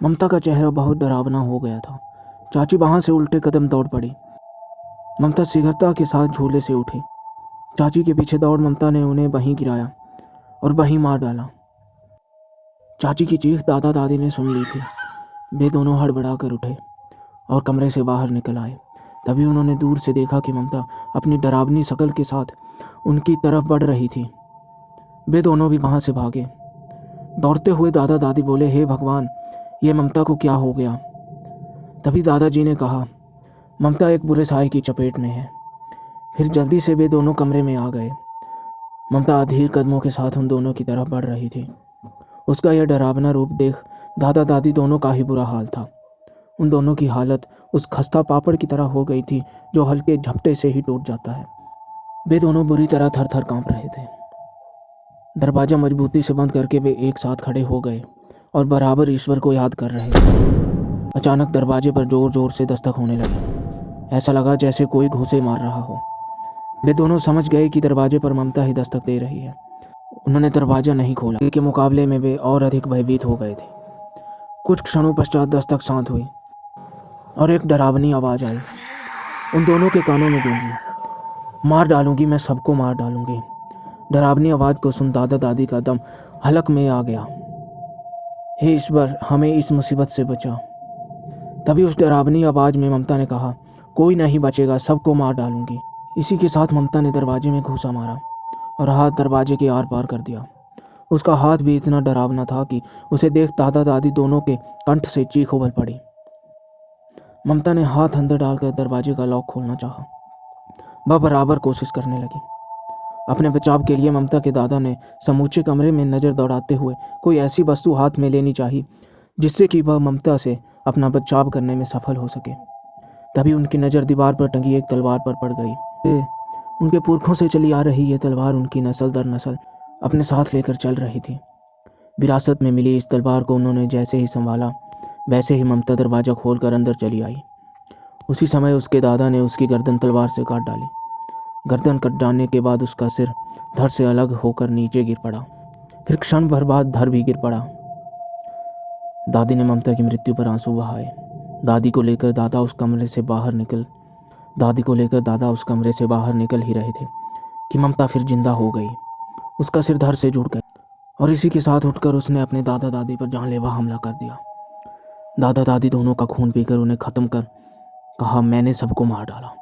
ममता का चेहरा बहुत डरावना हो गया था। चाची वहाँ से उल्टे कदम दौड़ पड़ी। ममता शीघ्रता के साथ झूले से उठी। चाची के पीछे दौड़ ममता ने उन्हें वहीं गिराया और वहीं मार डाला। चाची की चीख दादा दादी ने सुन ली थी। वे दोनों हड़बड़ा कर उठे और कमरे से बाहर निकल आए। तभी उन्होंने दूर से देखा कि ममता अपनी डरावनी शक्ल के साथ उनकी तरफ बढ़ रही थी। वे दोनों भी वहाँ से भागे। दौड़ते हुए दादा दादी बोले, हे भगवान, ये ममता को क्या हो गया? तभी दादाजी ने कहा, ममता एक बुरे साए की चपेट में है। फिर जल्दी से वे दोनों कमरे में आ गए। ममता अधीर कदमों के साथ उन दोनों की तरफ बढ़ रही थी। उसका यह डरावना रूप देख दादा दादी दोनों का ही बुरा हाल था। उन दोनों की हालत उस खस्ता पापड़ की तरह हो गई थी जो हल्के झपटे से ही टूट जाता है। वे दोनों बुरी तरह थर थर कांप रहे थे। दरवाज़ा मजबूती से बंद करके वे एक साथ खड़े हो गए और बराबर ईश्वर को याद कर रहे थे। अचानक दरवाजे पर जोर जोर से दस्तक होने लगी। ऐसा लगा जैसे कोई घूंसे मार रहा हो। वे दोनों समझ गए कि दरवाजे पर ममता ही दस्तक दे रही है। उन्होंने दरवाज़ा नहीं खोला। के मुकाबले में वे और अधिक भयभीत हो गए थे। कुछ क्षणों पश्चात दस्तक शांत हुई और एक डरावनी आवाज़ आई। उन दोनों के कानों में गूंजी, मार डालूंगी, मैं सबको मार डालूंगी। डरावनी आवाज़ को सुन दादा दादी का दम हलक में आ गया। हे ईश्वर, हमें इस मुसीबत से बचा। तभी उस डरावनी आवाज़ में ममता ने कहा, कोई नहीं बचेगा, सबको मार डालूंगी। इसी के साथ ममता ने दरवाजे में घूंसा मारा और हाथ दरवाजे के आर पार कर दिया। उसका हाथ भी इतना डरावना था कि उसे देख दादा दादी दोनों के कंठ से चीख उबल पड़ी। ममता ने हाथ अंदर डालकर दरवाजे का लॉक खोलना चाहा। वह बराबर कोशिश करने लगी। अपने बचाव के लिए ममता के दादा ने समूचे कमरे में नज़र दौड़ाते हुए कोई ऐसी वस्तु हाथ में लेनी चाहिए जिससे कि वह ममता से अपना बचाव करने में सफल हो सके। तभी उनकी नज़र दीवार पर टंगी एक तलवार पर पड़ गई। उनके पुरखों से चली आ रही यह तलवार उनकी नस्ल दर नस्ल अपने साथ लेकर चल रही थी। विरासत में मिली इस तलवार को उन्होंने जैसे ही संभाला, वैसे ही ममता दरवाज़ा खोलकर अंदर चली आई। उसी समय उसके दादा ने उसकी गर्दन तलवार से काट डाली। गर्दन कट जाने के बाद उसका सिर धड़ से अलग होकर नीचे गिर पड़ा। फिर क्षण भर बाद धड़ भी गिर पड़ा। दादी ने ममता की मृत्यु पर आंसू बहाए। दादी को लेकर दादा उस कमरे से बाहर निकल ही रहे थे कि ममता फिर जिंदा हो गई। उसका सिर धड़ से जुड़ गया और इसी के साथ उठकर उसने अपने दादा दादी पर जानलेवा हमला कर दिया। दादा दादी दोनों का खून पीकर उन्हें खत्म कर कहा, मैंने सबको मार डाला।